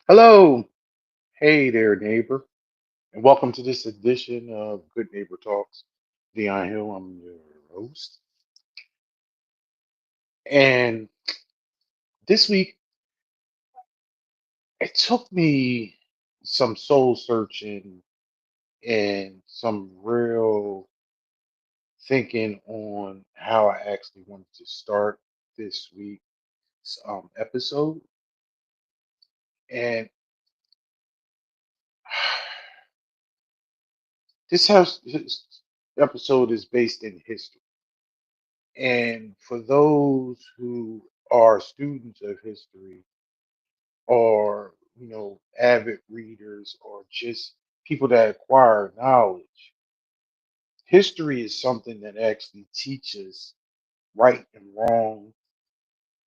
Hello. Hey there, neighbor. And welcome to this edition of Good Neighbor Talks. Dion Hill, I'm your host. And this week, it took me some soul searching and some real thinking on how I actually wanted to start this week's episode. And this episode is based in history. And for those who are students of history, or avid readers, or just people that acquire knowledge, history is something that actually teaches right and wrong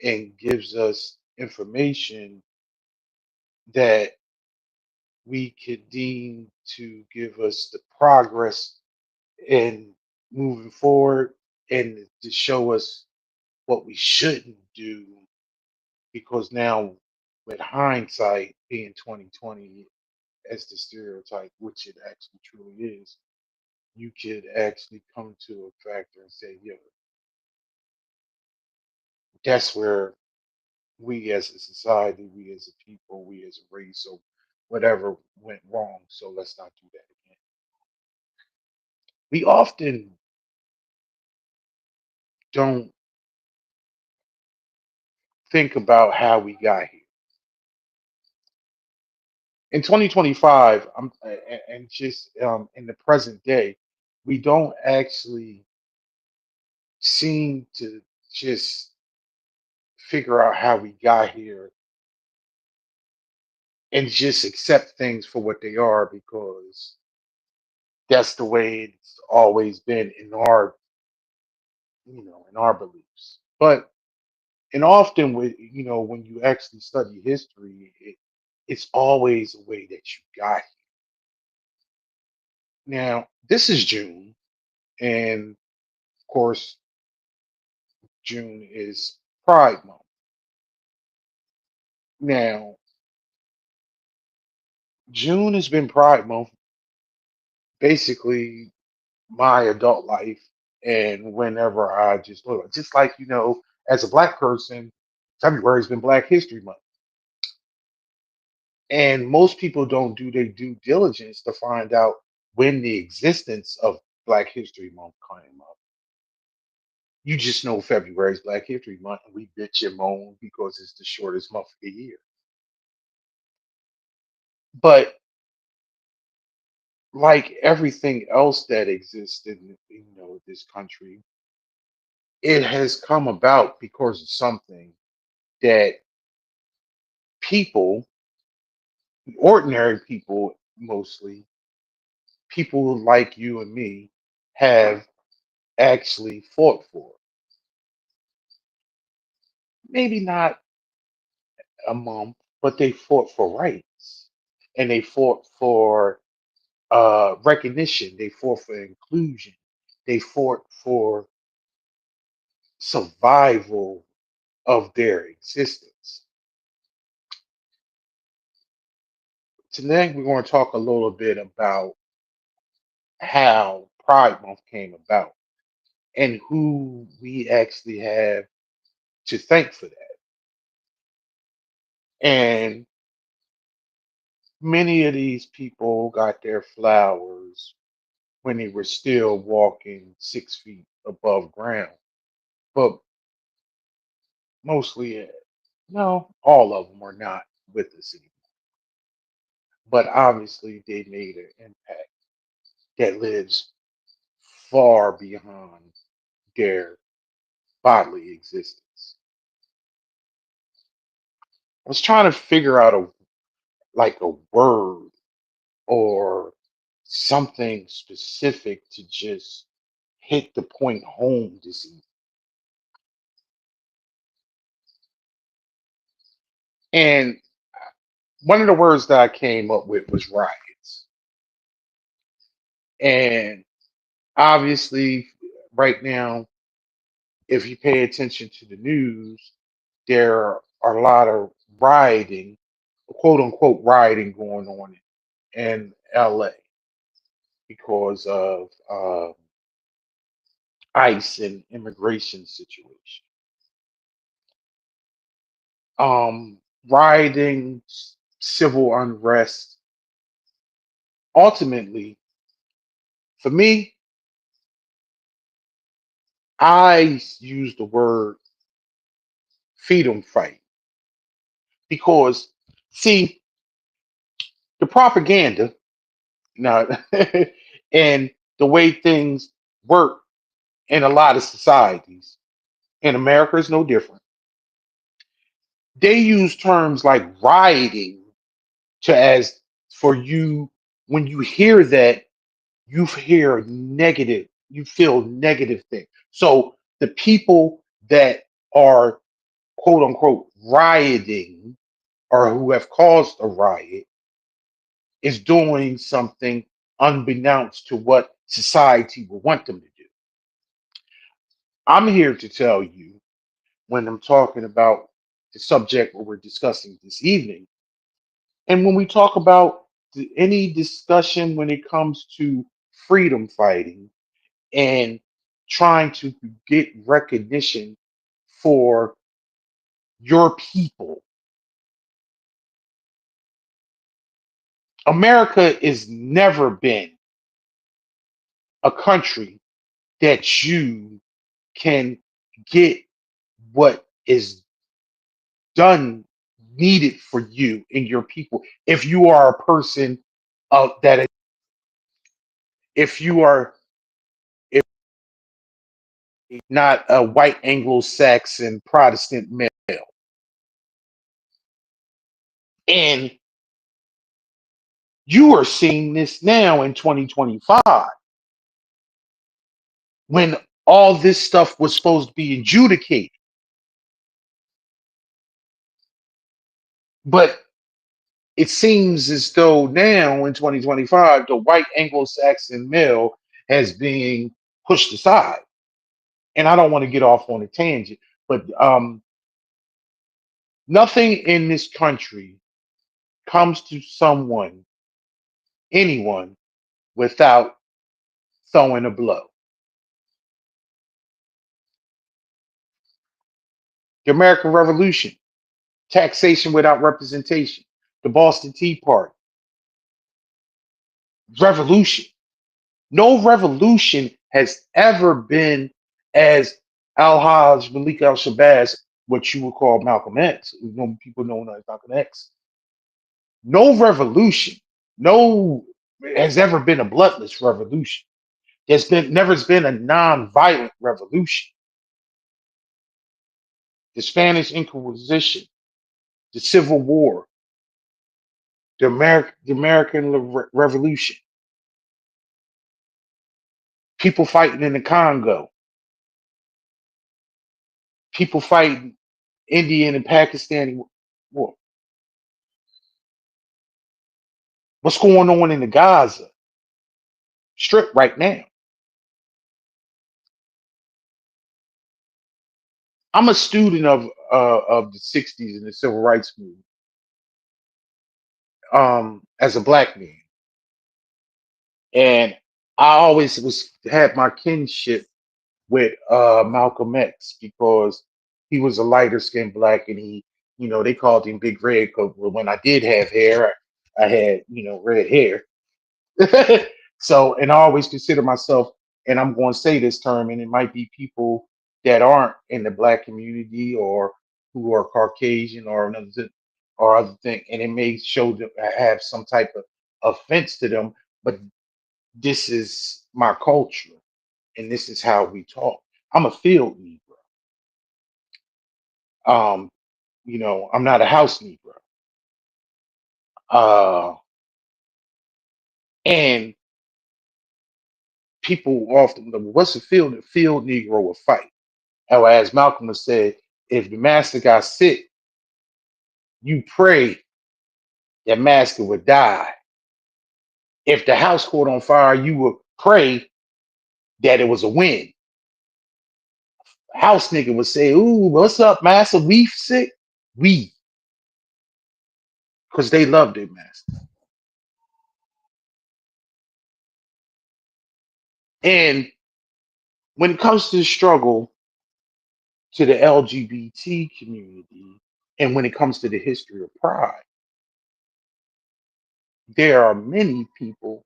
and gives us information that we could deem to give us the progress in moving forward, and to show us what we shouldn't do, because now, with hindsight being 2020 as the stereotype, which it actually truly is, you could actually come to a factor and say, yeah, that's where we as a society, we as a people, we as a race, so whatever went wrong, so let's not do that again. We often don't think about how we got here. In 2025, and just in the present day, we don't actually seem to just figure out how we got here and just accept things for what they are, because that's the way it's always been in our in our beliefs. But and often, with when you actually study history, it's always a way that you got here. Now this is June, and of course June is Pride Month. Now June has been Pride Month basically my adult life, and whenever I just look, just like as a black person, February's been Black History Month, and most people don't do their due diligence to find out when the existence of Black History Month came up. You just know February's Black History Month, and we bitch and moan because it's the shortest month of the year. But like everything else that exists in this country, it has come about because of something that people, ordinary people mostly, people like you and me, have actually fought for. Maybe not a month, but they fought for rights, and they fought for recognition, they fought for inclusion, they fought for survival of their existence. Today, we're going to talk a little bit about how Pride Month came about and who we actually have to thank for that. And many of these people got their flowers when they were still walking 6 feet above ground. But mostly, no, all of them are not with us anymore. But obviously, they made an impact that lives far beyond their bodily existence. I was trying to figure out a word or something specific to just hit the point home this evening. And one of the words that I came up with was riots. And obviously, right now, if you pay attention to the news, there are a lot of rioting quote unquote rioting going on in LA because of ICE and immigration situation. Rioting, civil unrest. Ultimately, for me, I use the word freedom fight because, see, the propaganda now and the way things work in a lot of societies, and America is no different. They use terms like rioting to as for you when you hear that you hear negative, you feel negative things. So the people that are quote unquote rioting or who have caused a riot is doing something unbeknownst to what society will want them to do. I'm here to tell you when I'm talking about the subject what we're discussing this evening. And when we talk about any discussion when it comes to freedom fighting and trying to get recognition for your people, America has never been a country that you can get what is done needed for you and your people if you are a person of that if you are if not a white Anglo-Saxon Protestant male. And you are seeing this now in 2025 when all this stuff was supposed to be adjudicated. But it seems as though now in 2025, the white Anglo-Saxon male has been pushed aside. And I don't want to get off on a tangent, but nothing in this country comes to someone, anyone, without throwing a blow. The American Revolution, taxation without representation, the Boston Tea Party, revolution. No revolution has ever been as Al-Haj Malik al-Shabazz, what you would call Malcolm X, people know him as Malcolm X. No revolution, no has ever been a bloodless revolution. There's been never has been a non-violent revolution. The Spanish Inquisition, the Civil War, the American Revolution, people fighting in the Congo, people fighting Indian and Pakistani war. What's going on in the Gaza Strip right now? I'm a student of the '60s and the civil rights movement. As a black man, and I always was had my kinship with Malcolm X because he was a lighter skinned black, and they called him Big Red. 'Cause when I did have hair, I had red hair. So, and I always consider myself, and I'm going to say this term, and it might be people that aren't in the black community or who are Caucasian or another or other thing, and it may show them have some type of offense to them, but this is my culture, and this is how we talk. I'm a field Negro. Um, I'm not a house Negro. Uh, and people often, what's a field? A field Negro will fight. Or as Malcolm has said, if the master got sick, you pray that master would die. If the house caught on fire, you would pray that it was a wind. House nigga would say, "Ooh, what's up, master? We sick? We." because they love their master. And when it comes to the struggle to the LGBT community, and when it comes to the history of pride, there are many people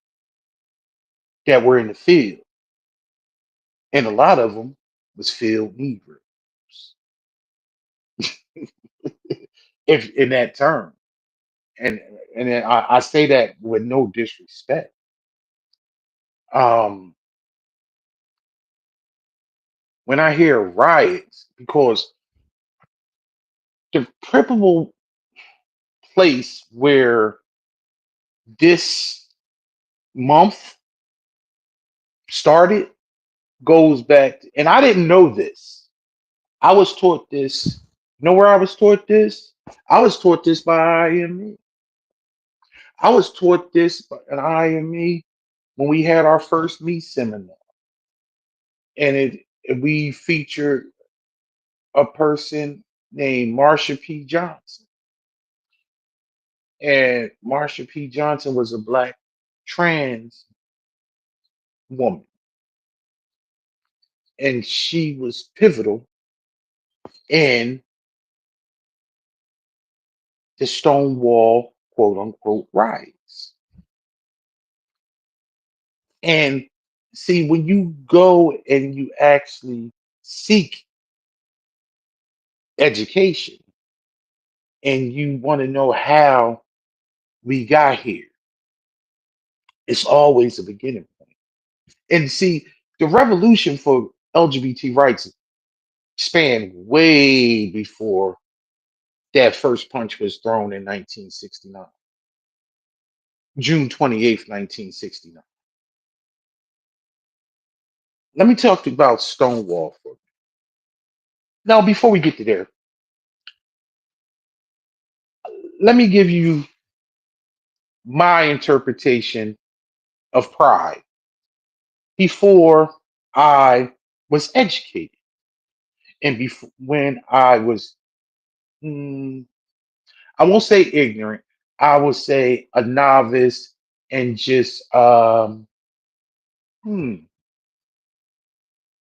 that were in the field, and a lot of them was field Negroes, if in that term. And then I say that with no disrespect. Um, when I hear riots, because the principal place where this month started goes back, and I didn't know this. I was taught this. You know where I was taught this? I was taught this by IME. I was taught this at IME when we had our first me seminar, and we featured a person named Marsha P. Johnson, and Marsha P. Johnson was a black trans woman, and she was pivotal in the Stonewall quote unquote riots. And see, when you go and you actually seek education and you want to know how we got here, it's always a beginning point. And see, the revolution for LGBT rights spanned way before that first punch was thrown in 1969, June 28th, 1969. Let me talk about Stonewall for a minute. Now, before we get to there, let me give you my interpretation of pride before I was educated and before when I was, mm, I won't say ignorant, I will say a novice and just, hmm,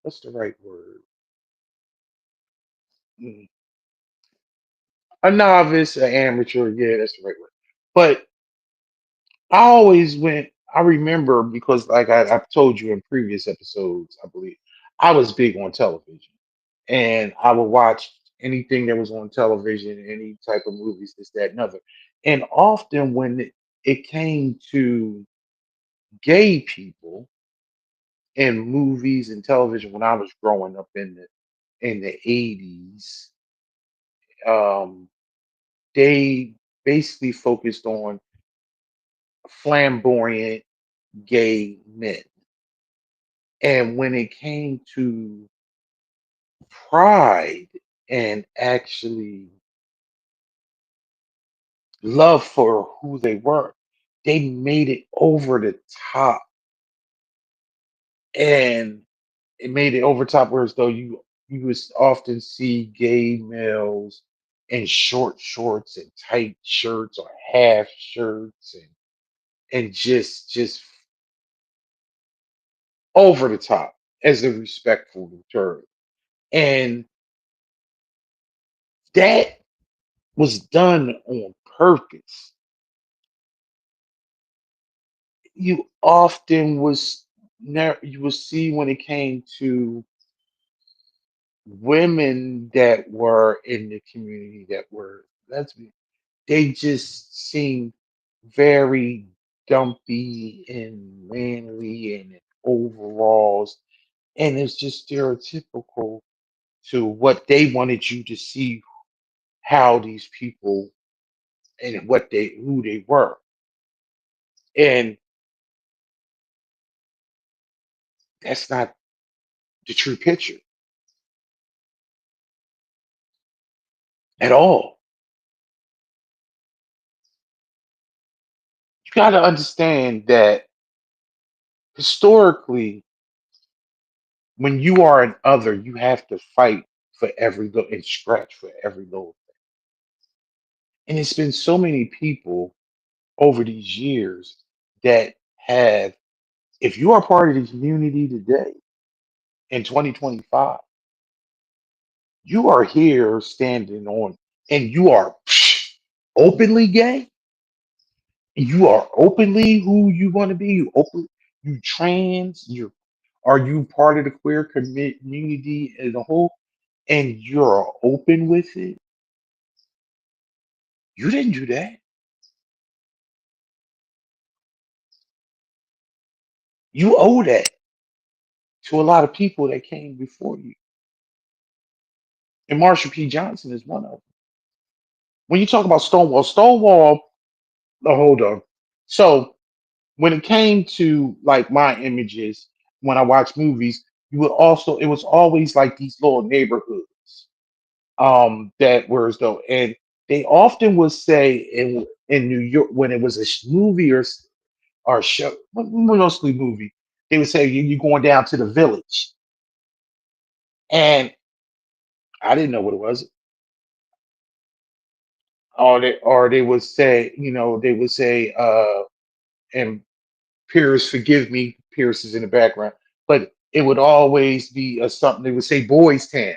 what's the right word? Mm, a novice, an amateur, yeah, that's the right word. But I always went, I remember because, like I've told you in previous episodes, I believe, I was big on television and I would watch anything that was on television, any type of movies, this, that, and other. And often when it came to gay people in movies and television when I was growing up in the 80s, um, they basically focused on flamboyant gay men. And when it came to pride and actually love for who they were, they made it over the top. And it made it over top where as though you would often see gay males in short shorts and tight shirts or half shirts and just over the top as a respectful term. And that was done on purpose. You often was never you will see when it came to women that were in the community that were lesbian, they just seemed very dumpy and manly and in overalls, and it's just stereotypical to what they wanted you to see how these people and what they who they were, and that's not the true picture at all. You got to understand that historically, when you are an other, you have to fight for every little and scratch for every little. And it's been so many people over these years that have, if you are part of the community today in 2025, you are here standing on, and you are openly gay, you are openly who you want to be, you trans, you are you part of the queer community as a whole, and you're open with it. You didn't do that. You owe that to a lot of people that came before you. And Marsha P. Johnson is one of them. When you talk about Stonewall, Stonewall, oh, hold on. So when it came to like my images, when I watch movies, you would also, it was always like these little neighborhoods that were as though, and they often would say in New York when it was a movie or show, mostly movie, they would say you're going down to the village, and I didn't know what it was. Or they would say, they would say, and Pierce, forgive me, Pierce is in the background, but it would always be something. They would say Boys Town.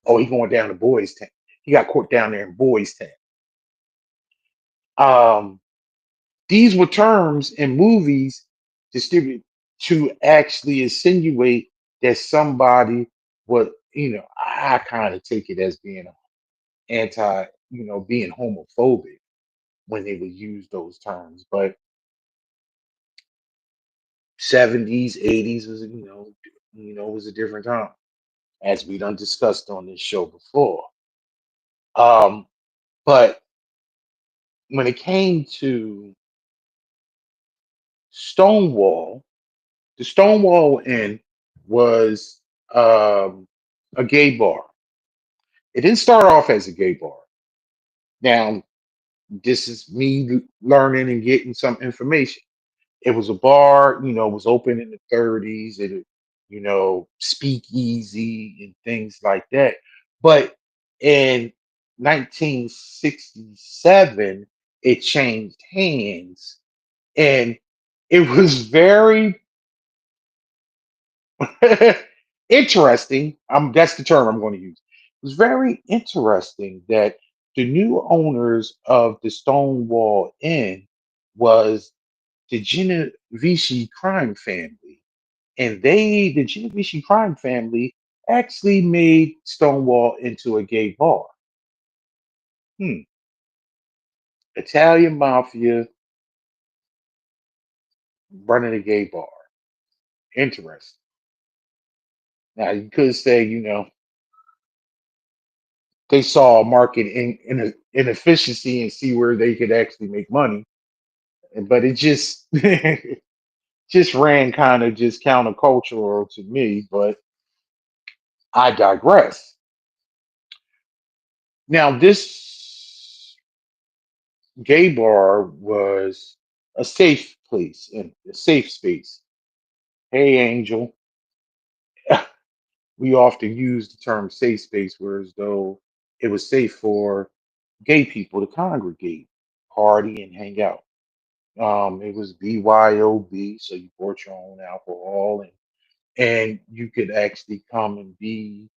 Oh, he going down to Boys Town. He got caught down there in Boys Town. Um, these were terms in movies distributed to actually insinuate that somebody would, I kind of take it as being anti, being homophobic when they would use those terms. But 70s, 80s was, was a different time, as we done discussed on this show before. Um, but when it came to Stonewall, the Stonewall Inn was a gay bar. It didn't start off as a gay bar. Now, this is me learning and getting some information. It was a bar, it was open in the 30s, it, speakeasy and things like that. But in 1967, it changed hands, and it was very interesting. That's the term I'm going to use. It was very interesting that the new owners of the Stonewall Inn was the Genovese crime family. And the Genovese crime family, actually made Stonewall into a gay bar. Hmm. Italian mafia running a gay bar. Interesting. Now, you could say, they saw a market inefficiency and see where they could actually make money. But it just just ran kind of just countercultural to me, but I digress. Now, this gay bar was a safe place and a safe space. Hey, Angel, we often use the term safe space, whereas though it was safe for gay people to congregate, party, and hang out. It was BYOB, so you brought your own alcohol, and you could actually come and be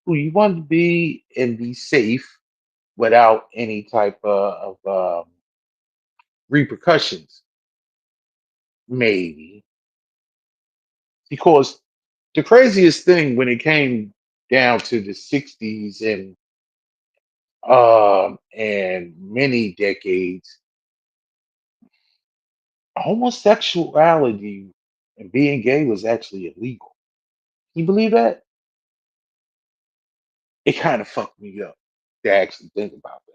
who you wanted to be and be safe without any type of repercussions, maybe. Because the craziest thing when it came down to the 60s and many decades, homosexuality and being gay was actually illegal. You believe that? It kind of fucked me up to actually think about that.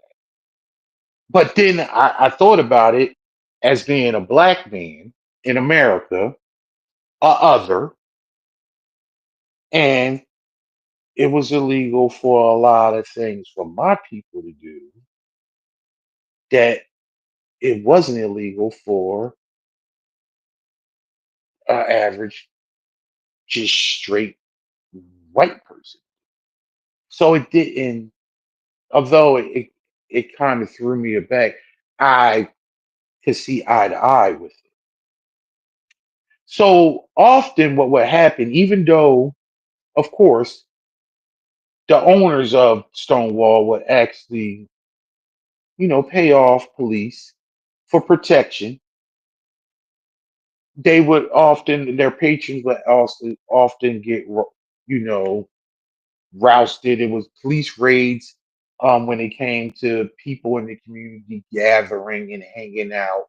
But then I thought about it as being a black man in America, a other, and it was illegal for a lot of things for my people to do that it wasn't illegal for an average, just straight white person. So it didn't, although it kind of threw me aback. I could see eye to eye with it. So often, what would happen, even though, of course, the owners of Stonewall would actually, pay off police for protection, they would often, their patrons would also often get, you know, rousted. It was police raids when it came to people in the community gathering and hanging out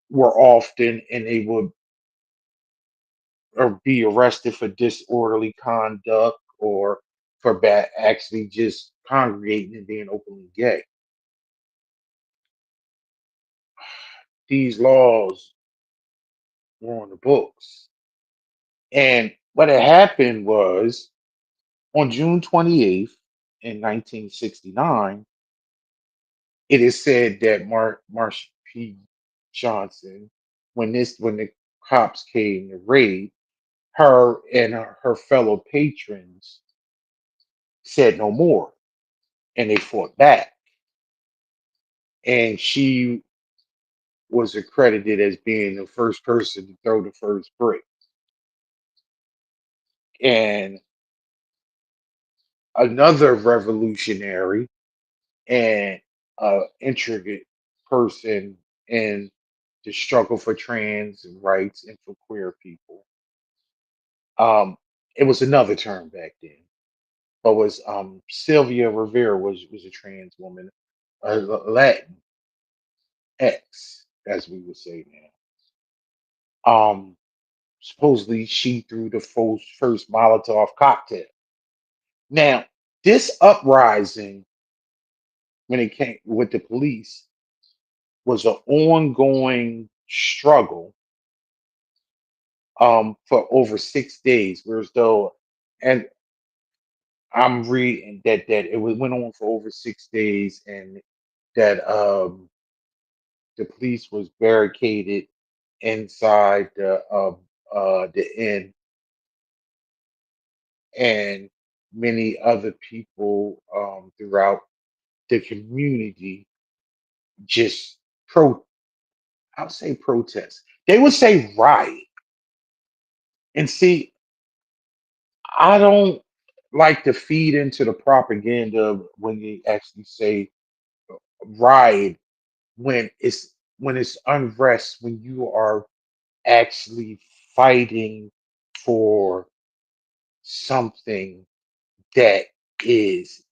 were often, and they would or be arrested for disorderly conduct or for actually just congregating and being openly gay. These laws were on the books. And what had happened was on June 28th in 1969, it is said that Marsha P. Johnson, when the cops came to raid, her and her fellow patrons said no more, and they fought back. And she was accredited as being the first person to throw the first brick. And another revolutionary and intricate person in the struggle for trans rights and for queer people. It was another term back then, but was Sylvia Rivera was a trans woman, Latin X, as we would say now. Supposedly she threw the first Molotov cocktail. Now, this uprising, when it came with the police, was an ongoing struggle for over 6 days. Whereas though, and I'm reading that went on for over 6 days, and that the police was barricaded inside the inn, and many other people throughout the community just pro I would say protest. They would say riot. And see, I don't like to feed into the propaganda when they actually say riot when it's unrest, when you are actually fighting for something that is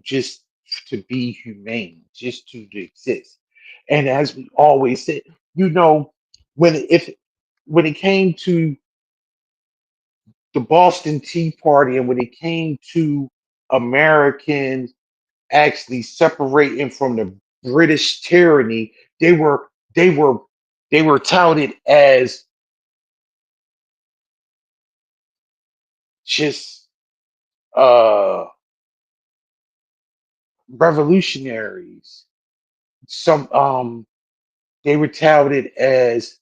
just to be humane, just to exist. And as we always said, you know, if when it came to the Boston Tea Party and when it came to Americans actually separating from the British tyranny, they were they were they were touted as just uh revolutionaries. Some they were touted as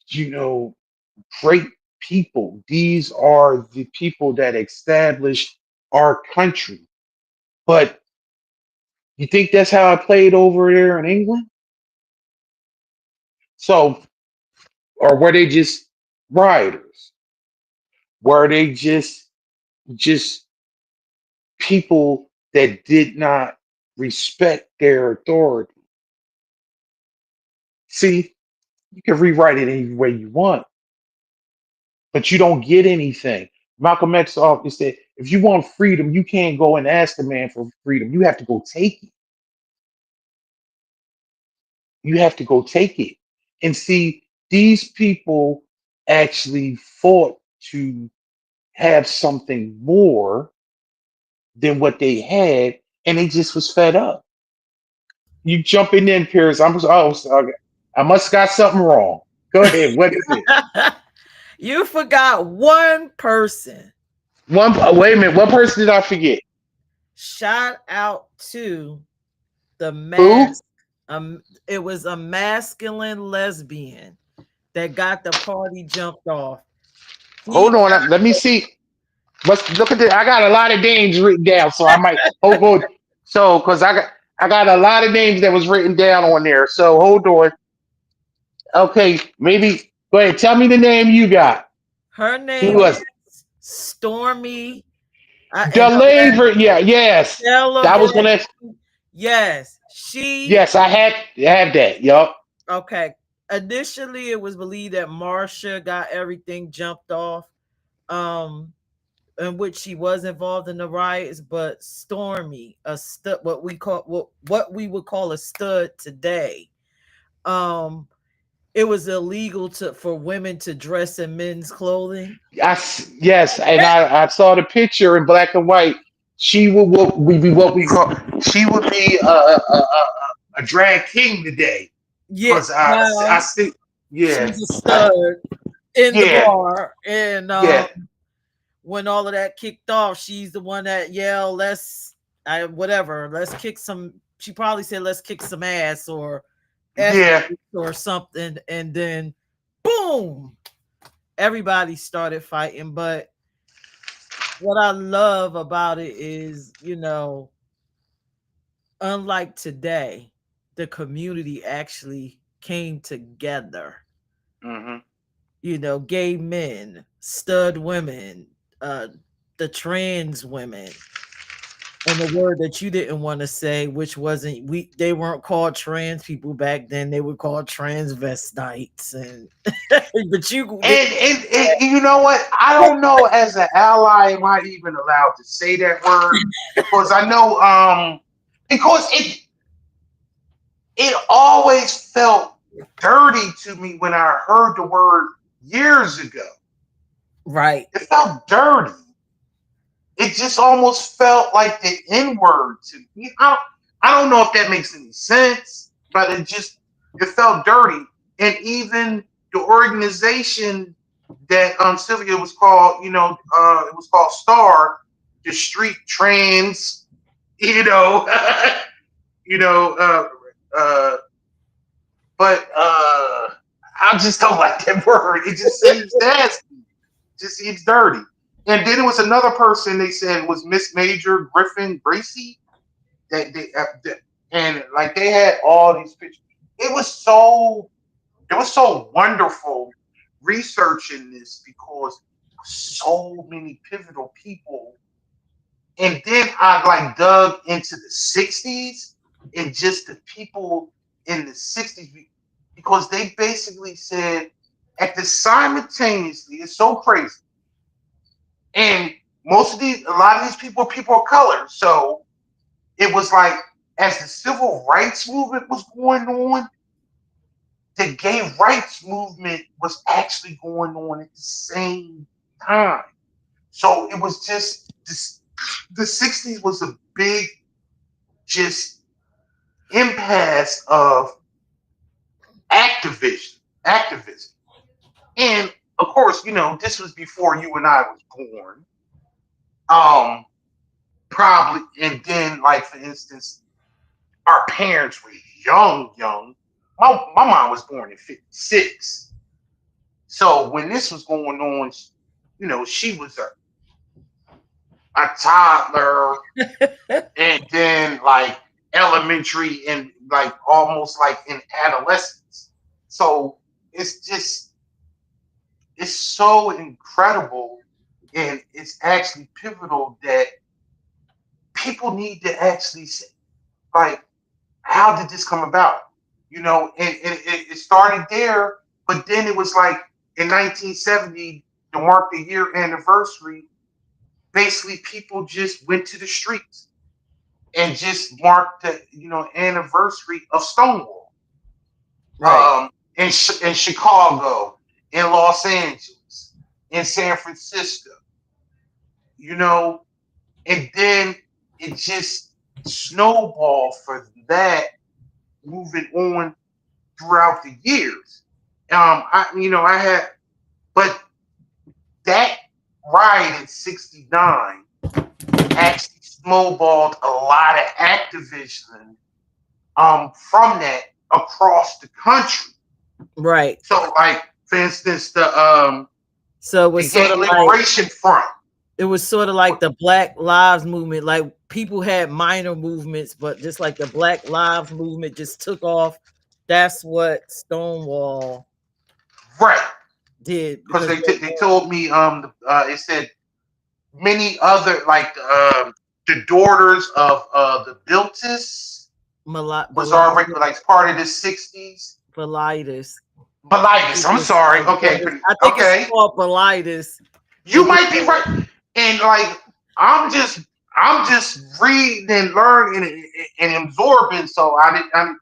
you know great people. These are the people that established our country. But you think that's how it played over there in England? So, or were they just rioters? Were they just people that did not respect their authority? See, you can rewrite it any way you want, but you don't get anything. Malcolm X often said, if you want freedom, you can't go and ask the man for freedom. You have to go take it. You have to go take it. And see, these people actually fought to have something more than what they had, and they just was fed up. You jump in, Paris. Okay. I must have got something wrong. Go ahead. What is it? You forgot one person. Wait a minute. What person did I forget? Shout out to the Who? mask. It was a masculine lesbian that got the party jumped off. He Hold on. Let me see. Let's look at this. I got a lot of names written down, so I might. Oh, good. So, because I got a lot of names that was written down on there. So hold on. Okay, maybe go ahead. Tell me the name you got. Her Who name was is Stormy. And her last Delaver? Yeah, yes. That was Delaver. gonna. Yes, she. Yes, I had that. Yup. Okay. Initially, it was believed that Marsha got everything jumped off, um, in which she was involved in the riots. But Stormy, a stud, what we would call a stud today, um, it was illegal to for women to dress in men's clothing. Yes, and I saw the picture in black and white. She would what we be what we call. She would be a drag king today Yeah, because I well, see. Yeah, she's a stud in the yeah, bar, and yeah, when all of that kicked off, she's the one that yelled, "Let's, whatever, let's kick some." She probably said, "Let's kick some ass," or "F yeah. or something," and then, boom, everybody started fighting. But what I love about it is, unlike today, the community actually came together. Hmm. Gay men, stud women, uh, the trans women, and the word that you didn't want to say, which wasn't they weren't called trans people back then, they were called transvestites, and but And you know what? I don't know. As an ally, am I even allowed to say that word? Because I know, because it always felt dirty to me when I heard the word years ago. right, It felt dirty. It just almost felt like the N word to me. I don't know if that makes any sense, but it felt dirty. And even the organization that Sylvia was called, it was called Star, the Street Trans, you know, you know, uh, but I just don't like that word. It just seems nasty. Just seems dirty. And then there was another person they said was Miss Major Griffin Gracie. And like they had all these pictures. It was so it was so wonderful researching this because so many pivotal people. And then I like dug into the '60s and just the people in the '60s because they basically said at the simultaneously, it's so crazy. And a lot of these people of color. So it was like as the civil rights movement was going on, the gay rights movement was actually going on at the same time. So it was just this, the '60s was a big just impasse of activism. And of course, this was before you and I was born. Um, Probably, and then like for instance, our parents were young. My mom was born in '56. So when this was going on, she was a toddler and then like elementary and like almost like in adolescence. So it's just it's so incredible and it's actually pivotal that people need to actually say, like, how did this come about? And it started there, but then it was like in 1970 to mark the year anniversary. Basically, people just went to the streets and just marked the anniversary of Stonewall right, in Chicago, in Los Angeles, in San Francisco, you know, and then it just snowballed for that moving on throughout the years. I had, but that ride in '69 actually snowballed a lot of activism from that across the country. right. So, like for instance, So it the was sort Gay of like Liberation Front. It was sort of like the Black Lives movement. Like people had minor movements, but just like the Black Lives movement just took off. That's what Stonewall Right. did Because because they told me it said many other like the daughters of the Biltis was already like part of the 60s. Bilitis. Belitis, I'm sorry. Okay, I think it's okay. called Bilitis. You might be right. And like I'm just I'm just reading and learning and absorbing. So I didn't.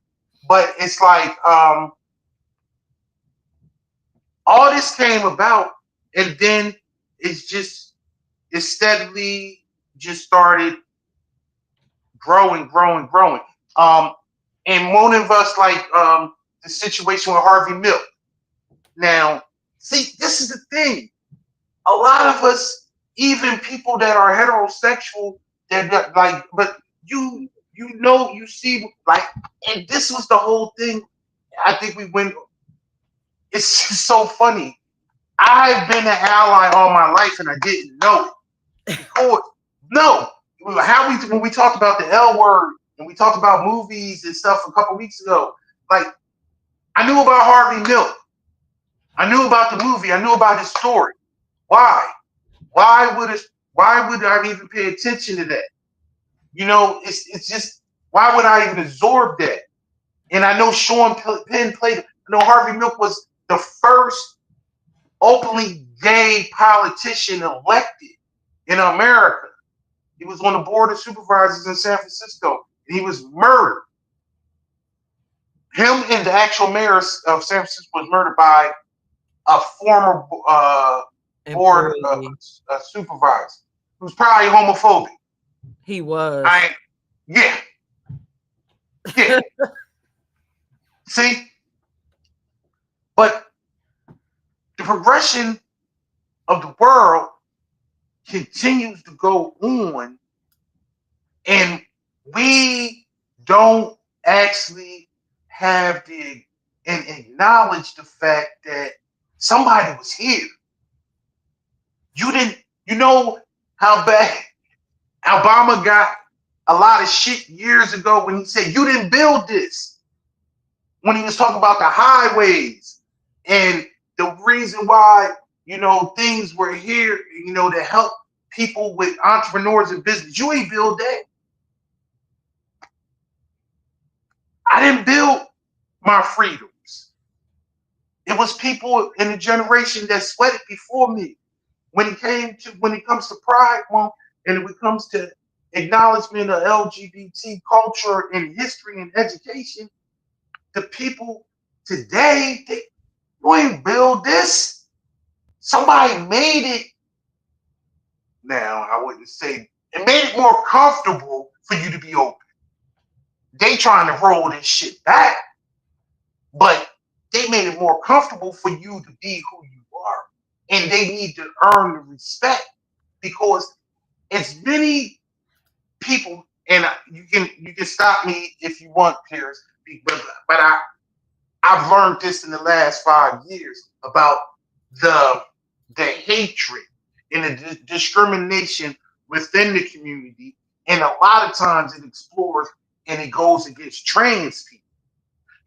But it's like all this came about, and then it's just it steadily just started growing, growing, growing. Um, and one of us like the situation with Harvey Milk. Now, see, this is the thing. A lot of us, even people that are heterosexual, that like, but you see, like, and this was the whole thing. I think we went. It's just so funny. I've been an ally all my life, and I didn't know it because no, how we when we talked about the L word and we talked about movies and stuff a couple weeks ago, like I knew about Harvey Milk, I knew about the movie, I knew about his story. Why? Why would it? Why would I even pay attention to that? You know, it's just why would I even absorb that? And I know Sean Penn played. I know Harvey Milk was the first openly gay politician elected in America. He was on the board of supervisors in San Francisco, and he was murdered. Him and the actual mayor of San Francisco was murdered by a former board employee. supervisor who's probably homophobic. He was. I yeah, yeah. See, but the progression of the world continues to go on, and we don't actually have the and acknowledge the fact that somebody was here. You didn't, you know how bad Obama got a lot of shit years ago when he said you didn't build this. When he was talking about the highways and the reason why things were here, to help people with entrepreneurs and business. You ain't build that. I didn't build my freedoms. It was people in the generation that sweated before me. When it comes to Pride Month and when it comes to acknowledgement of LGBT culture and history and education, the people today, you ain't build this. Somebody made it. Now, I wouldn't say it made it more comfortable for you to be open. They trying to roll this shit back, but they made it more comfortable for you to be who you are. And they need to earn the respect because as many people, and you can stop me if you want, Pierce, but I've learned this in the last 5 years about the hatred and the discrimination within the community, and a lot of times it explores and it goes against trans people.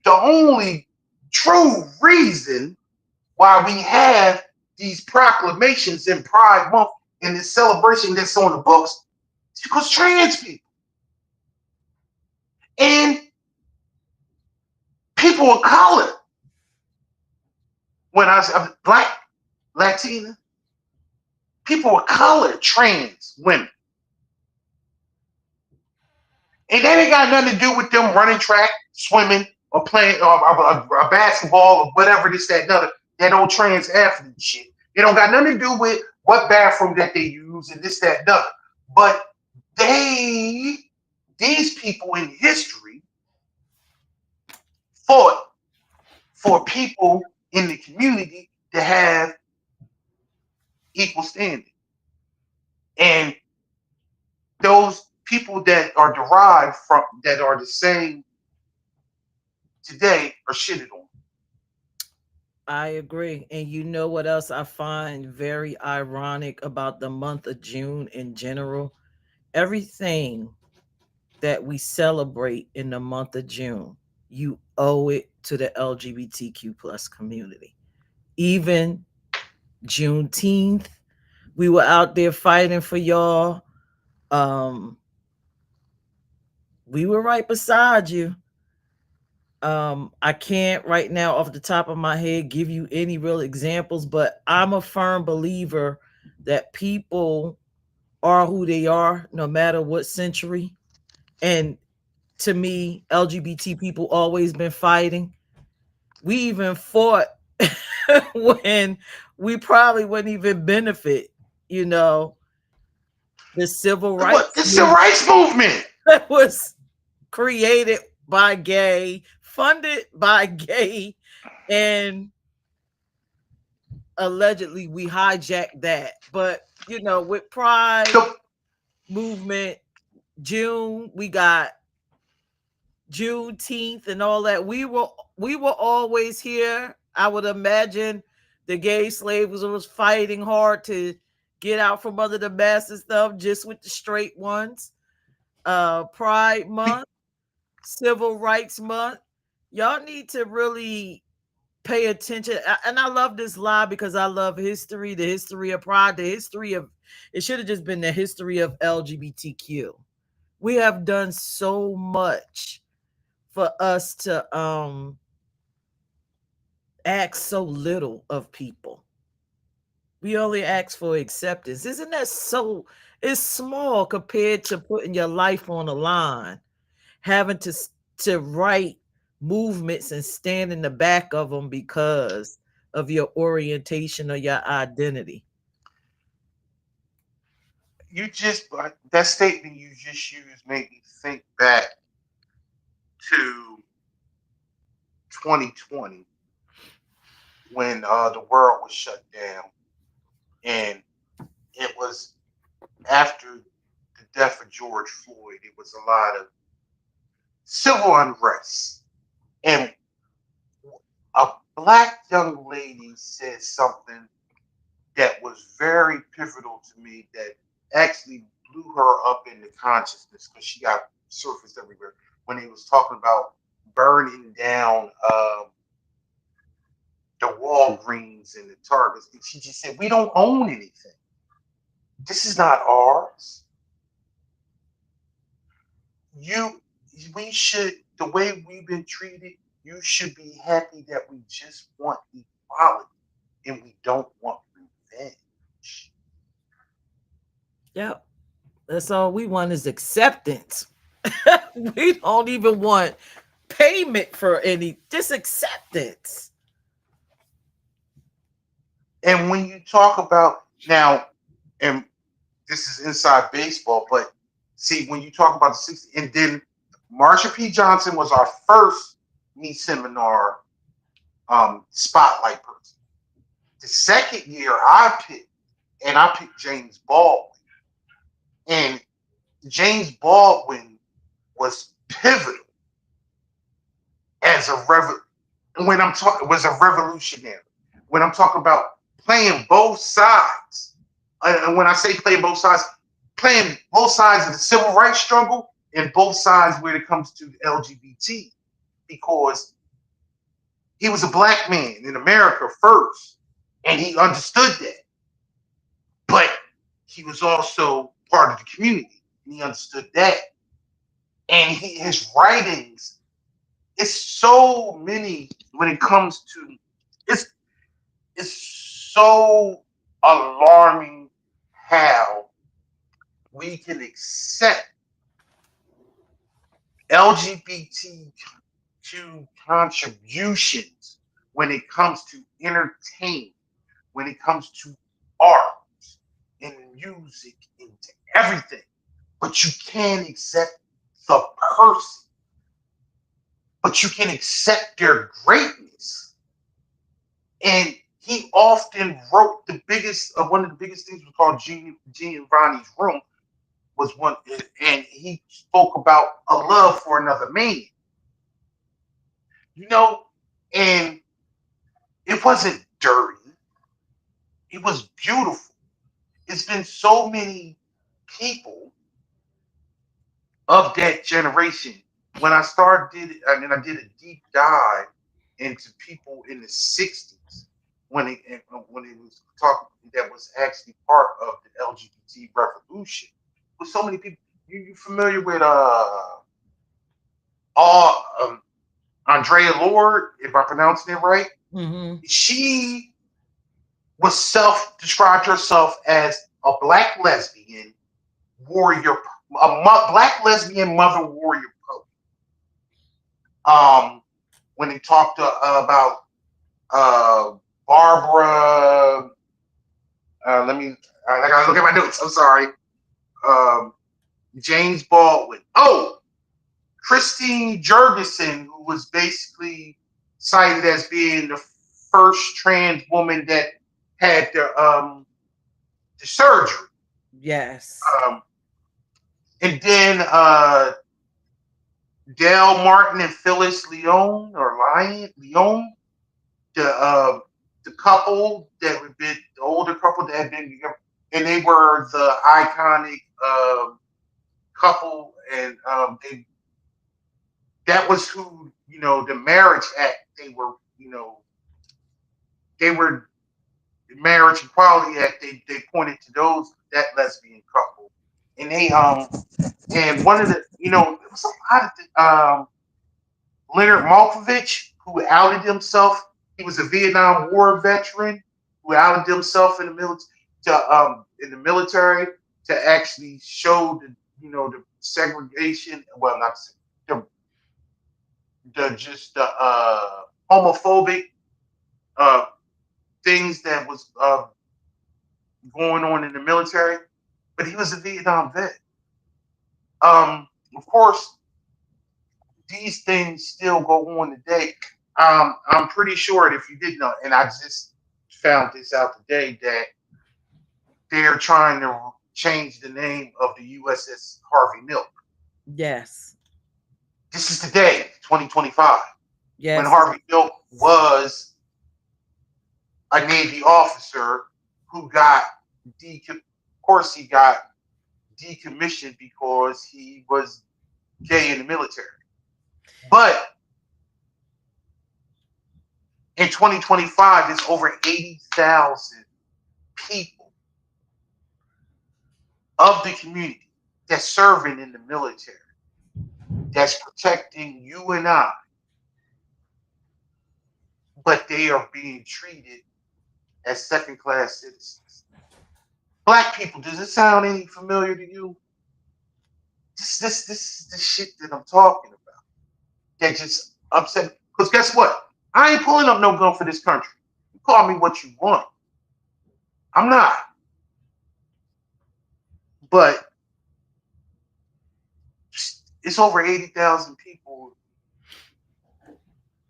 The only true reason why we have these proclamations in Pride Month and this celebration that's on the books is because trans people and people of color, when I say black, Latina, people of color, trans women. And that ain't got nothing to do with them running track, swimming, or playing or basketball or whatever this, that, and other. That old trans athlete shit. It don't got nothing to do with what bathroom that they use and this, that, and other. But these people in history fought for people in the community to have equal standing. And those people that are derived from that are the same today are shitted on. I agree. And you know what else I find very ironic about the month of June in general? Everything that we celebrate in the month of June, you owe it to the LGBTQ plus community. Even Juneteenth, we were out there fighting for y'all. Um, we were right beside you. I can't right now off the top of my head give you any real examples, but I'm a firm believer that people are who they are no matter what century. And to me, LGBT people always been fighting. We even fought when we probably wouldn't even benefit, you know, the civil What? rights It's the movement rights movement. that was created by gay, funded by gay, and allegedly we hijacked that. But you know, with Pride The, movement, June, we got Juneteenth and all that. We were always here. I would imagine the gay slaves was fighting hard to get out from under the mess and stuff, just with the straight ones. Pride Month, Civil Rights Month. Y'all need to really pay attention. And I love this lie because I love history, the history of pride, the history of it should have just been the history of LGBTQ. We have done so much for us to ask so little of people. We only ask for acceptance. Isn't that so? It's small compared to putting your life on the line, having to write movements and stand in the back of them because of your orientation or your identity. you just that statement you just used made me think back to 2020 when the world was shut down, and it was after the death of George Floyd. It was a lot of civil unrest, and a black young lady said something that was very pivotal to me that actually blew her up into consciousness because she got surfaced everywhere when he was talking about burning down the Walgreens and the Targets. She just said, "We don't own anything. This is not ours. You, we should, the way we've been treated, you should be happy that we just want equality and we don't want revenge." Yep. That's all we want is acceptance. We don't even want payment for any just acceptance. And when you talk about now, and this is inside baseball, but see, when you talk about the 60s, and then Marsha P. Johnson was our first me seminar spotlight person. The second year I picked James Baldwin. And James Baldwin was pivotal as a when I'm talking was a revolutionary. When I'm talking about playing both sides, and when I say playing both sides of the civil rights struggle and both sides when it comes to LGBT, because he was a black man in America first, and he understood that, but he was also part of the community, and he understood that, and his writings, it's so many when it comes to it's it's so alarming how we can accept LGBTQ contributions when it comes to entertainment, when it comes to art and music and everything. But you can't accept the person, but you can accept their greatness. And he often wrote one of the biggest things was called Giovanni's Room was one, and he spoke about a love for another man, you know, and It wasn't dirty. It was beautiful. It's been so many people of that generation. When I started, I mean, I did a deep dive into people in the '60s when it was talking that was actually part of the LGBT revolution. With so many people, you familiar with all Andrea Lord, if I pronounced it right? Mm-hmm. She was self described herself as a black lesbian warrior, black lesbian mother warrior poet. When he talked about uh, Barbara, let me, I gotta look at my notes. I'm sorry. Um, James Baldwin. Oh, Christine Jurgensen, who was basically cited as being the first trans woman that had the surgery. Yes. Um, and then Dale Martin and Phyllis Leon, the uh, the couple that had been the older couple that had been together, and they were the iconic couple, and that was who the Marriage Act. They were the Marriage Equality Act. They pointed to that lesbian couple, and they and one of the it was a lot of Leonard Malkovich, who outed himself. He was a Vietnam War veteran who outed himself in the military to actually show the segregation. Well, not the just the homophobic uh, things that was going on in the military. But he was a Vietnam vet. Of course, these things still go on today. I'm pretty sure if you didn't know, and I just found this out today, that they're trying to change the name of the USS Harvey Milk. Yes. This is today, 2025, when Yes. Harvey Milk was a Navy officer who got of course he got decommissioned because he was gay in the military. But in 2025, there's over 80,000 people of the community that's serving in the military, that's protecting you and I, but they are being treated as second class citizens. Black people, does this sound any familiar to you? This is the shit that I'm talking about. That just upset. Because guess what? I ain't pulling up no gun for this country. You call me what you want. I'm not. But it's over 80,000 people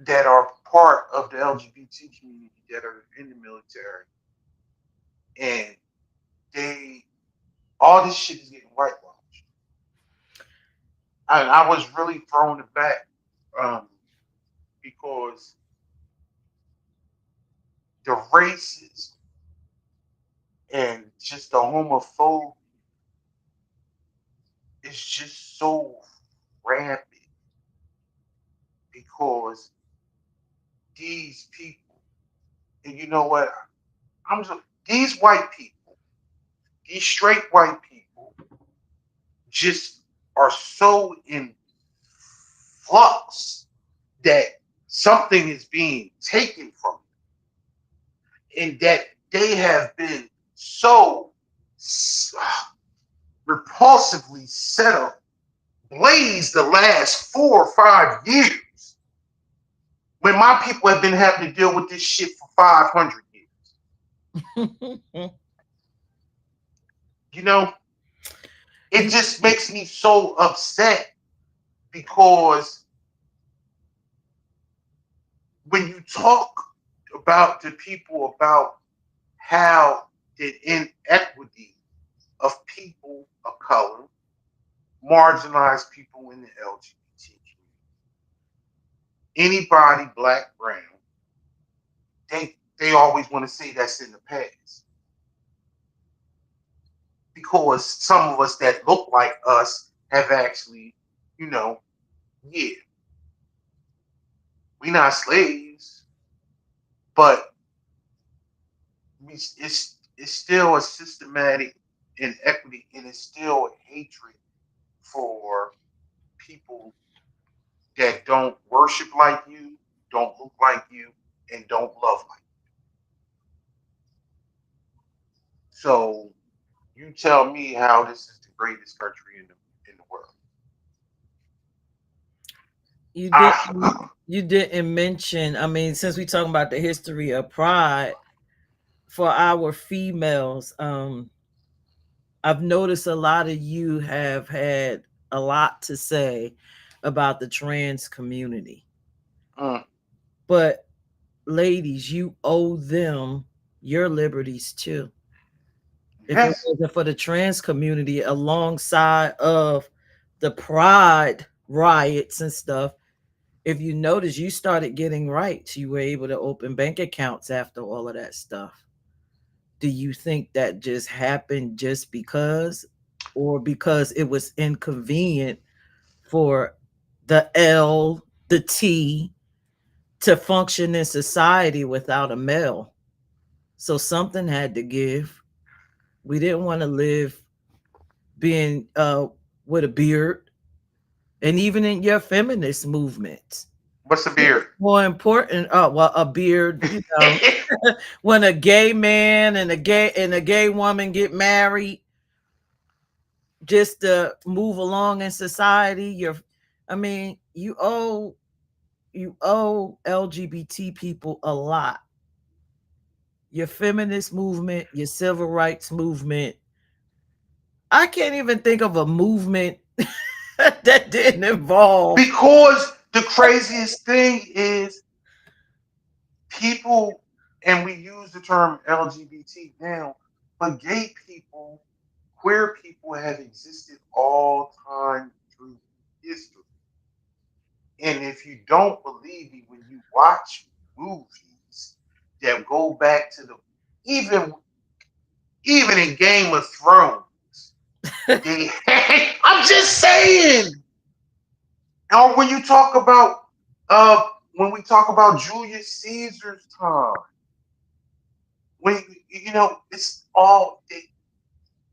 that are part of the LGBT community that are in the military, and they all this shit is getting whitewashed. And I was really thrown aback um, because the races and just the homophobia is just so rampant because these people, and you know what? I'm just these white people, these straight white people, just are so in flux that something is being taken from them, and that they have been so repulsively set up blaze the last 4 or 5 years when my people have been having to deal with this shit for 500 years. You know, it You- just makes me so upset because when you talk about the people about how the inequity of people of color, marginalized people in the LGBT community, anybody black, brown, they always want to say that's in the past because some of us that look like us have actually, you know, yeah, we not slaves, but it's still a systematic inequity and it's still a hatred for people that don't worship like you, don't look like you, and don't love like you. So you tell me how this is the greatest country in the world. You didn't I, you didn't mention, I mean, since we talking about the history of pride for our females, I've noticed a lot of you have had a lot to say about the trans community. mm, But ladies, you owe them your liberties too. If it yes, wasn't for the trans community alongside of the pride riots and stuff, if you notice, you started getting rights. You were able to open bank accounts after all of that stuff. Do you think that just happened just because, or because it was inconvenient for the L, the T to function in society without a male? So something had to give. We didn't want to live being with a beard. And even in your feminist movement, what's a beard? more important, well, a beard, when a gay man and a gay woman get married just to move along in society, I mean, you owe LGBT people a lot. Your feminist movement, your civil rights movement. I can't even think of a movement that didn't involve. Because the craziest thing is people, and we use the term LGBT now, but gay people, queer people have existed all time through history. And if you don't believe me, when you watch movies that go back to the even even in Game of Thrones, they I'm just saying. Or uh when we talk about Julius Caesar's time, when it's all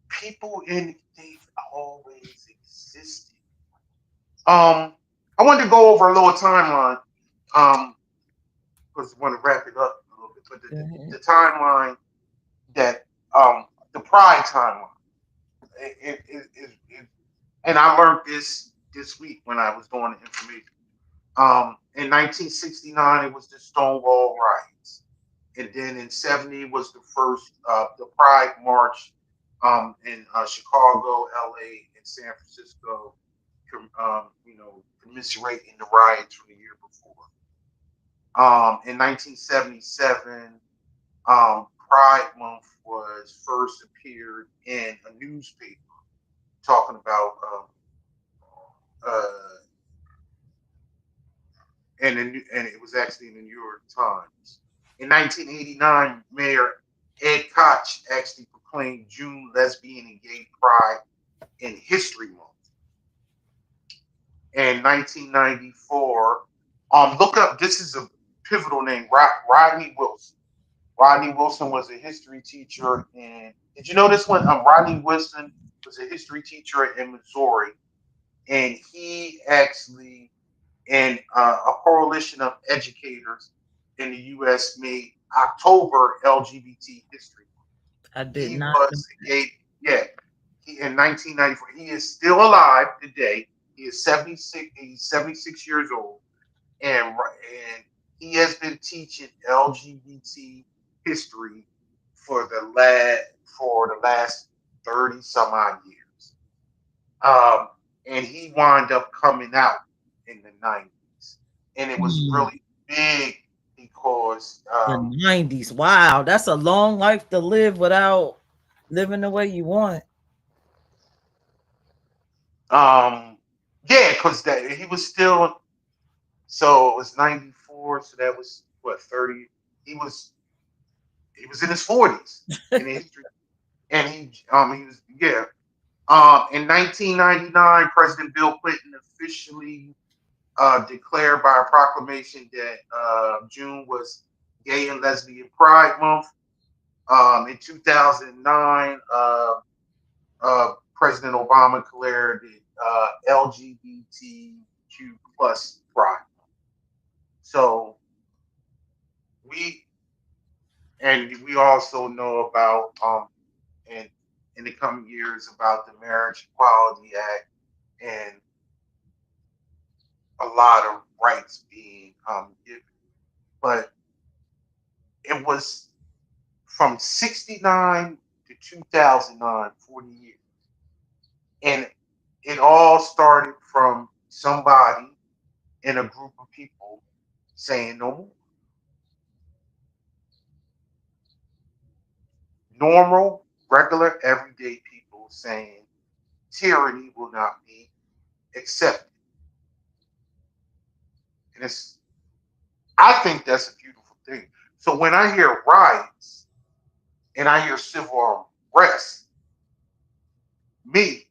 people in they've always existed. I wanted to go over a little timeline. Because I want to wrap it up a little bit. But the timeline that the Pride timeline, and I learned this week when I was doing the information. In 1969, it was the Stonewall riots, and then in '70 was the first the Pride March in Chicago, LA, and San Francisco, commiserating the riots from the year before. In 1977, Pride Month was first appeared in a newspaper talking about uh, and it was actually in the New York Times. In 1989, Mayor Ed Koch actually proclaimed June Lesbian and Gay Pride in History Month. In 1994, look up. This is a pivotal name, Rodney Wilson. Rodney Wilson was a history teacher, and did you know this one? Rodney Wilson was a history teacher in Missouri, and he actually and a coalition of educators in the U.S. made October LGBT History Month. I did He not know was a that. gay, yeah. He in 1994. He is still alive today. He is 76. He's 76 years old, and he has been teaching LGBT history for the last 30 some odd years. Um, and he wound up coming out in the 90s, and it was Hmm. really big because The 90s. Wow, that's a long life to live without living the way you want. um, yeah, because that he was still, so it was 94, so that was what 30. he was he was in his 40s in history, and he was yeah. In 1999, President Bill Clinton officially declared by a proclamation that June was Gay and Lesbian Pride Month. In 2009, President Obama declared it LGBTQ plus Pride. So we we also know about in in the coming years about the Marriage Equality Act and a lot of rights being given. But it was from 69 to 2009, 40 years. And it all started from somebody in a group of people saying no more. Normal, regular, everyday people saying tyranny will not be accepted. And I think that's a beautiful thing. So when I hear riots and I hear civil unrest, me,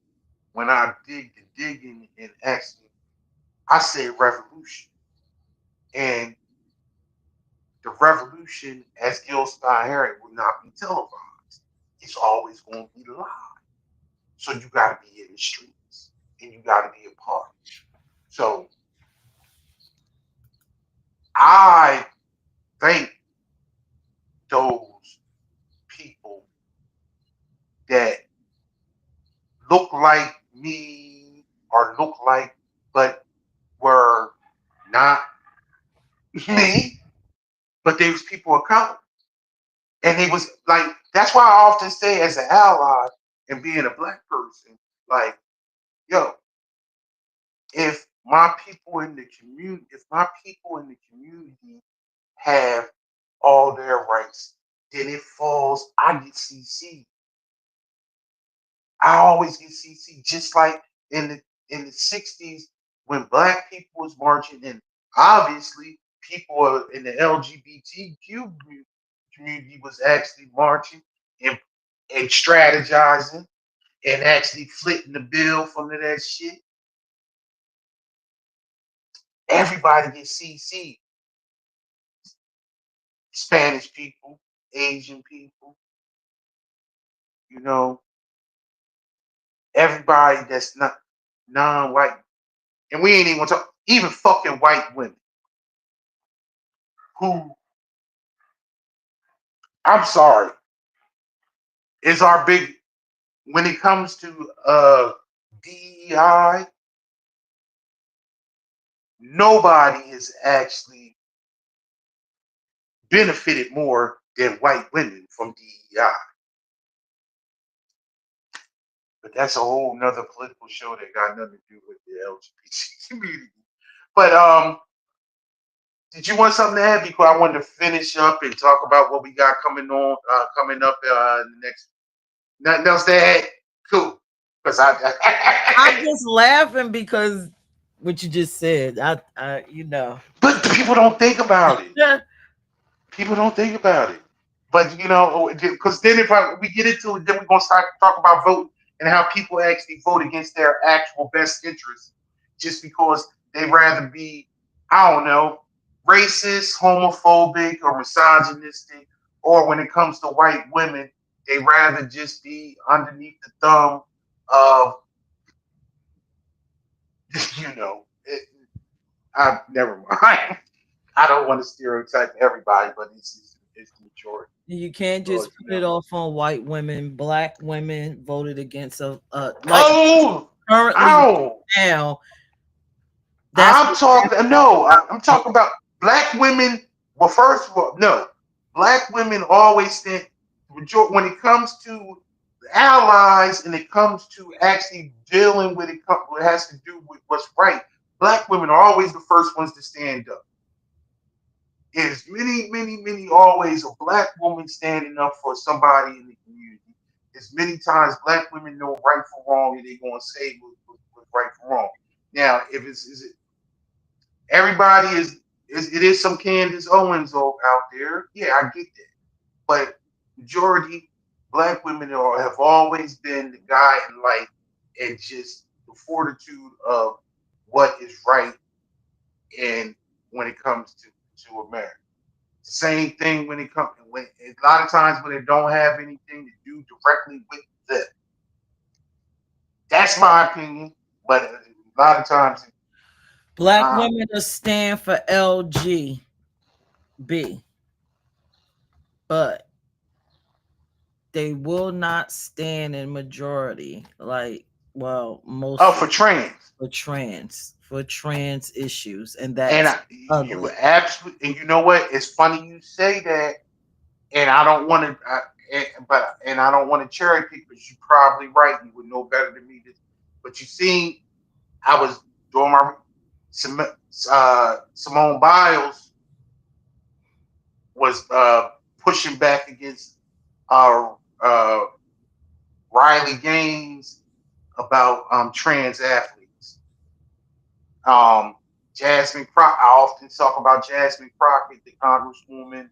when I dig the digging and actually, I say revolution. And the revolution, as Gil Scott Heron, will not be televised. It's always going to be live. So you got to be in the streets and you got to be a part. So I thank those people that look like me or look like, but were not me, but they was people of color. And it was like, that's why I often say as an ally and being a black person, like, yo, if my people in the community, if my people in the community have all their rights, then it falls, I get CC. I always get CC, just like in the 60s when black people was marching, and obviously people in the LGBTQ community was actually marching and strategizing and actually flipping the bill from that shit. Everybody gets CC. Spanish people, Asian people, you know, everybody that's not non-white. And we ain't even gonna talk, even fucking white women who, I'm sorry, is our big, when it comes to DEI, nobody has actually benefited more than white women from DEI. But that's a whole nother political show that got nothing to do with the LGBT community. But did you want something to add? Because I wanted to finish up and talk about what we got coming up in the next. Nothing else to add? Cool. Because I'm just laughing because what you just said. but people don't think about it. People don't think about it. But because then we get into it, then we're gonna start to talk about voting and how people actually vote against their actual best interests, just because they rather be, I don't know, racist, homophobic, or misogynistic, or when it comes to white women, they rather just be underneath the thumb of, you know, I never mind. I don't want to stereotype everybody, but it's the majority. You can't So just put it off on white women. Black women voted against like oh, currently right ow! now. That's I'm talking. No, I'm talking about black women. Well, first of all, no, black women always stand. When it comes to allies and it comes to actually dealing with it, what has to do with what's right. Black women are always the first ones to stand up. There's many always a black woman standing up for somebody in the community. As many times black women know right from wrong and they're going to say what's right from wrong. Now, if it's is it everybody is. it is some Candace Owens out there. Yeah, I get that. But majority black women have always been the guiding light and just the fortitude of what is right and when it comes to America. Same thing when it comes when a lot of times when it don't have anything to do directly with them. That's my opinion. But a lot of times, Black uh, women are stand for LGB, but they will not stand in majority. Like, well, oh, most for trans, for trans issues, and and that's you ugly. were absolutely, and you know what? It's funny you say that, and I don't want to, and I don't want to cherry pick because you're probably right. You would know better than me. But you see, I was doing my Simone Biles was pushing back against uh, uh, Riley Gaines about trans athletes. Um, Jasmine Crockett, I often talk about Jasmine Crockett, the congresswoman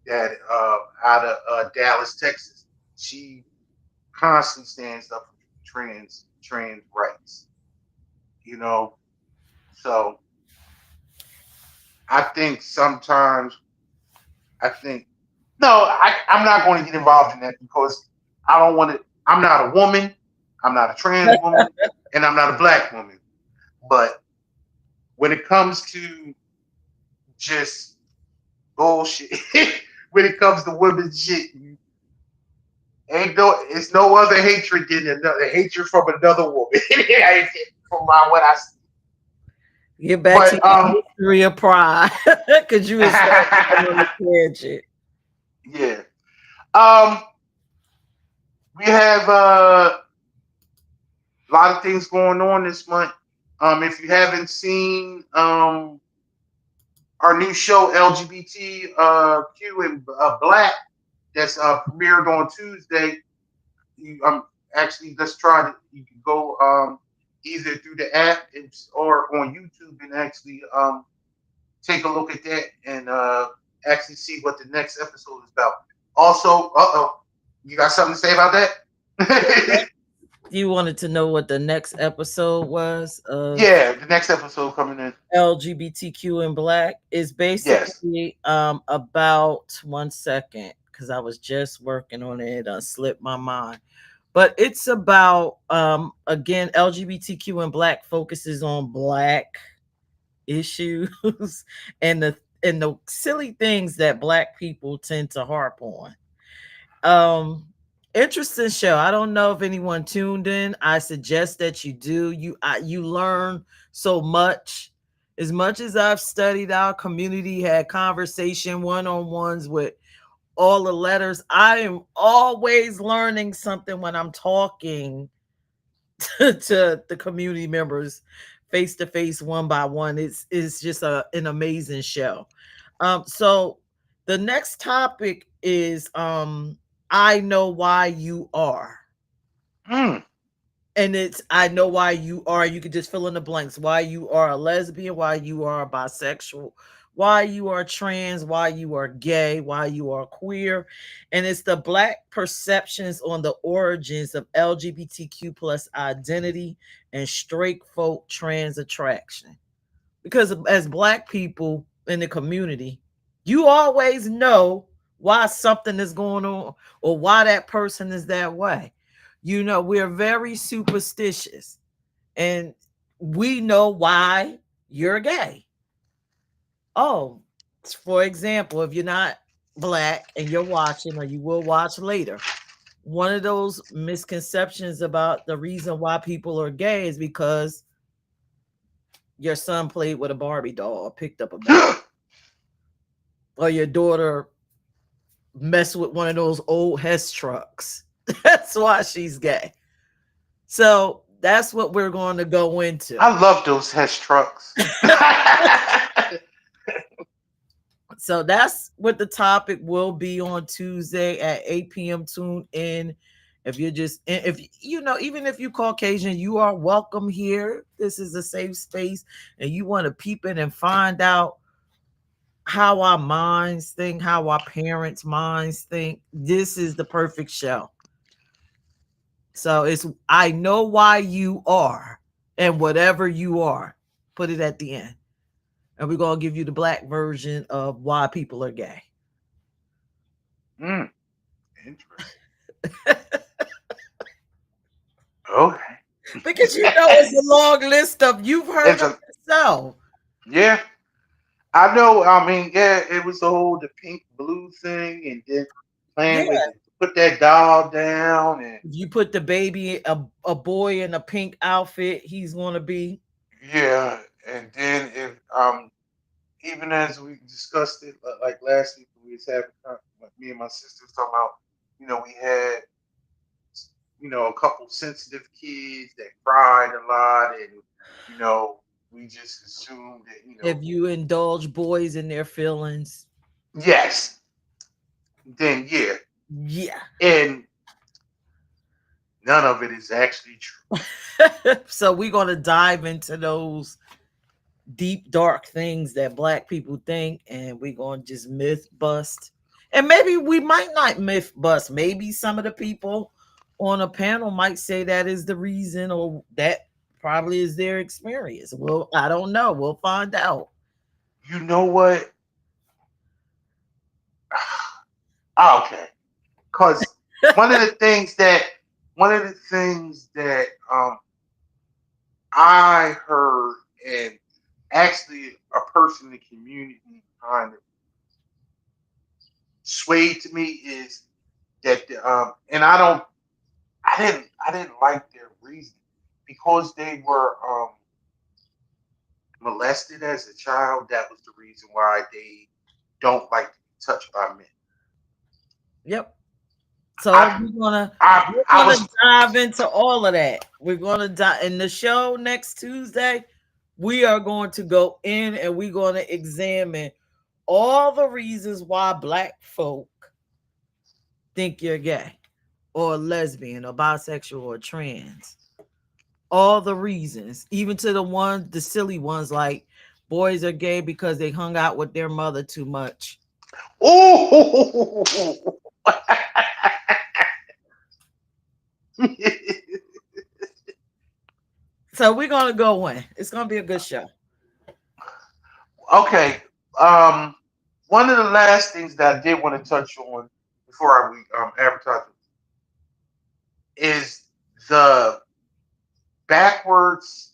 that out of Dallas, Texas. She constantly stands up for trans rights. You know, so I think sometimes I think no, I'm not going to get involved in that because I don't want to. I'm not a woman. I'm not a trans woman, and I'm not a black woman. But when it comes to just bullshit, when it comes to women's shit, ain't no, it's no other hatred than another hatred from another woman. From what I see. Get back to But your history of pride, because you was on the tangent. yeah. Um, we have a lot of things going on this month. If you haven't seen our new show LGBTQ and Black that's premiered on Tuesday, actually let's try to you can go either through the app or on YouTube and actually take a look at that and actually see what the next episode is about. Also, you got something to say about that? You wanted to know what the next episode was of Yeah, the next episode coming in. LGBTQ and Black is Yes. basically about 1 second because I was just working on it. I slipped my mind. But it's about again, LGBTQ and Black focuses on Black issues and the silly things that Black people tend to harp on. Um, Interesting show. I don't know if anyone tuned in. I suggest that you do. You learn so much. As much as I've studied our community, had conversation one-on-ones with all the letters, I am always learning something when I'm talking to the community members face to face, one by one. It's just an amazing show. So the next topic is I know why you are. Mm. And it's I know why you are. You could just fill in the blanks. Why you are a lesbian, why you are bisexual, why you are trans, why you are gay, why you are queer. And it's the Black perceptions on the origins of LGBTQ plus identity and straight folk trans attraction. Because as Black people in the community, you always know why something is going on or why that person is that way. You know, we're very superstitious and we know why you're gay. Oh, for example, if you're not Black and you're watching or you will watch later, one of those misconceptions about the reason why people are gay is because your son played with a Barbie doll or picked up a bat, or your daughter messed with one of those old Hess trucks. That's why she's gay. So that's what we're going to go into. I love those Hess trucks. So that's what the topic will be on Tuesday at 8 p.m. Tune in. If you're just, if you know, even if you Caucasian, you are welcome here. This is a safe space, and you want to peep in and find out how our minds think, how our parents' minds think. This is the perfect show. So it's I know why you are, and whatever you are, put it at the end. And we're gonna give you the black version of why people are gay. Mm, interesting. Okay. Because you know it's a long list of you've heard It's of a yourself. yeah. I know. I mean, yeah, it was the whole the pink blue thing, and then Yeah. playing with it, put that doll down, and If you put the baby, a boy in a pink outfit, he's gonna be. yeah, and then if even as we discussed it like last week, we was having like me and my sister was talking about, we had a couple sensitive kids that cried a lot, and you know we just assumed that If you indulge boys in their feelings, yes, then yeah, yeah. and none of it is actually true. So we're gonna dive into those deep dark things that black people think, and we're gonna just myth bust. And maybe we might not myth bust. Maybe some of the people on a panel might say that is the reason, or that probably is their experience. Well, I don't know. We'll find out. You know what? Okay, because one of the things that one of the things that I heard, and actually a person in the community kind of swayed to me, is that and I didn't like their reason because they were molested as a child. That was the reason why they don't like to be touched by men. Yep. So I we're gonna I we're I gonna was dive into all of that. We're gonna dive in the show next Tuesday. We are going to go in and we're going to examine all the reasons why black folk think you're gay or lesbian or bisexual or trans. All the reasons, even to the silly ones like boys are gay because they hung out with their mother too much. oh So we're gonna go in. It's gonna be a good show. okay. Um, One of the last things that I did want to touch on before we advertise is the backwards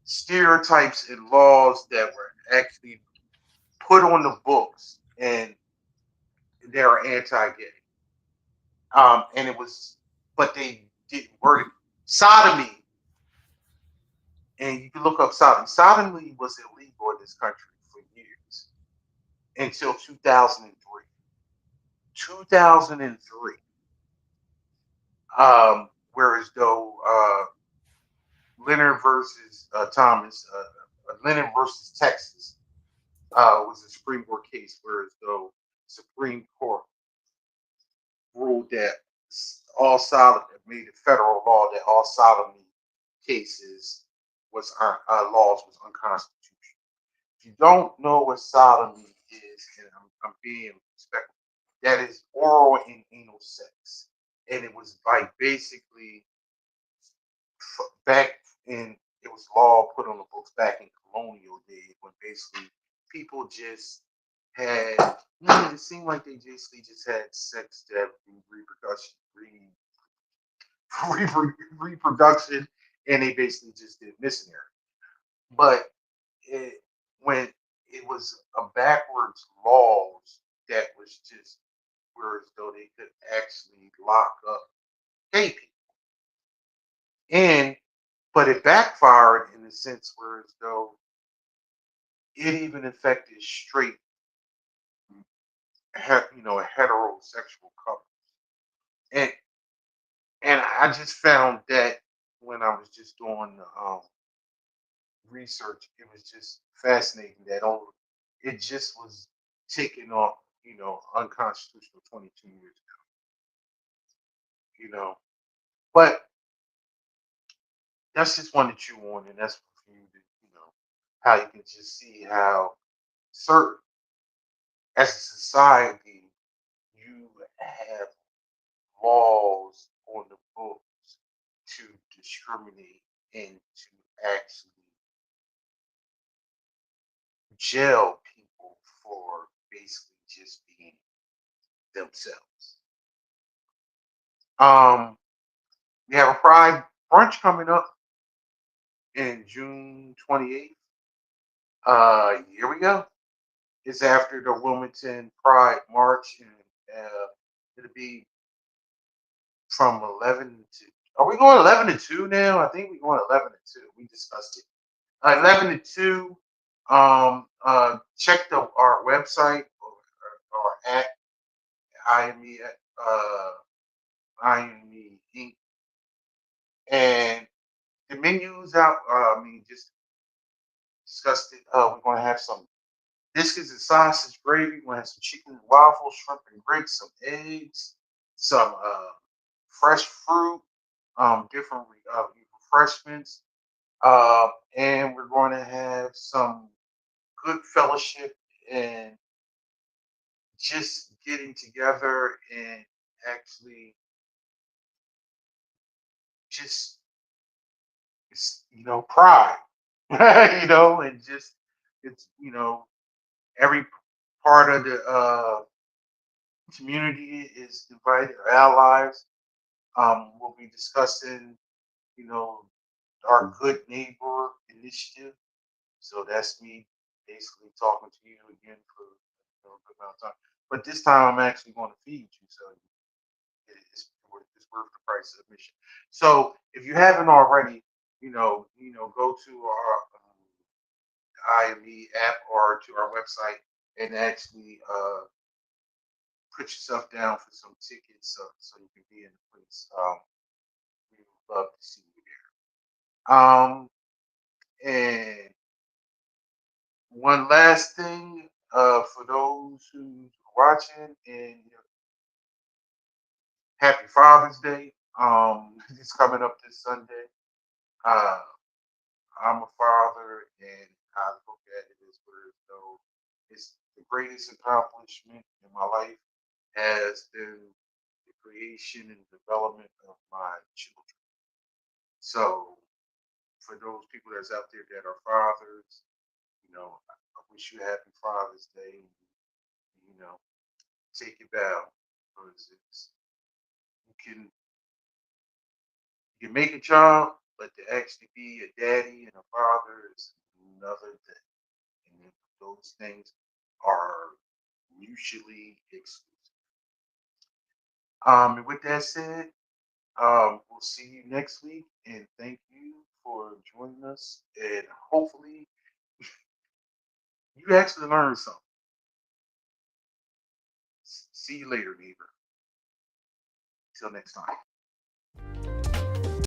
stereotypes and laws that were actually put on the books, and they are anti-gay. And it was, but they didn't word it. Sodomy, and you can look up sodomy. Sodomy was illegal in this country for years until 2003. 2003. Whereas though Leonard versus Thomas, Leonard versus Texas was a Supreme Court case, whereas though Supreme Court ruled that all sodomy made it federal law that all sodomy cases was laws was unconstitutional. If you don't know what sodomy is, and I'm being respectful, that is oral and anal sex, and it was like basically back in it was law put on the books back in colonial days when basically people just had it seemed like they basically just had sex to have reproduction reproduction, and they basically just did missionary. But it when it was a backwards laws that was just whereas though they could actually lock up gay people. And but it backfired in the sense whereas though it even affected straight heterosexual couples. And and I just found that when I was just doing research, it was just fascinating that it just was taken off, unconstitutional 22 years ago. But that's just one to chew on, and that's for you to, how you can just see how certain as a society, you have laws on the books to discriminate and to actually jail people for basically just being themselves. Um, we have a Pride brunch coming up in June 28th. Here we go. It's after the Wilmington Pride March, and it'll be from 11 to. Are we going 11 to 2 now? I think we're going 11 to 2. We discussed it. 11 to 2. Check our website or at IME IME Inc. And the menus out. I mean, just discussed it. We're going to have some biscuits and sausage gravy. We're going to have some chicken and waffles, shrimp and grits, some eggs, some fresh fruit, different refreshments. And we're going to have some good fellowship and just getting together and actually just, pride, and just, it's, every part of the community is invited, our allies. We'll be discussing, you know, our good neighbor initiative. So that's me basically talking to you again for a good amount of time. But this time I'm actually going to feed you, so it's worth the price of admission. So if you haven't already, go to our IME app or to our website and actually put yourself down for some tickets so you can be in the place. We would love to see you there. And one last thing, for those who's watching, and happy Father's Day. It's coming up this Sunday. Uh, I'm a father, and I look at it as though it's the greatest accomplishment in my life has been the creation and development of my children. So, for those people that's out there that are fathers, I wish you a happy Father's Day. You know, take it down because you can you can make a child, but to actually be a daddy and a father is another thing. And those things are mutually exclusive. And with that said, we'll see you next week, and thank you for joining us. And hopefully, you actually learned something. See you later, neighbor. Till next time.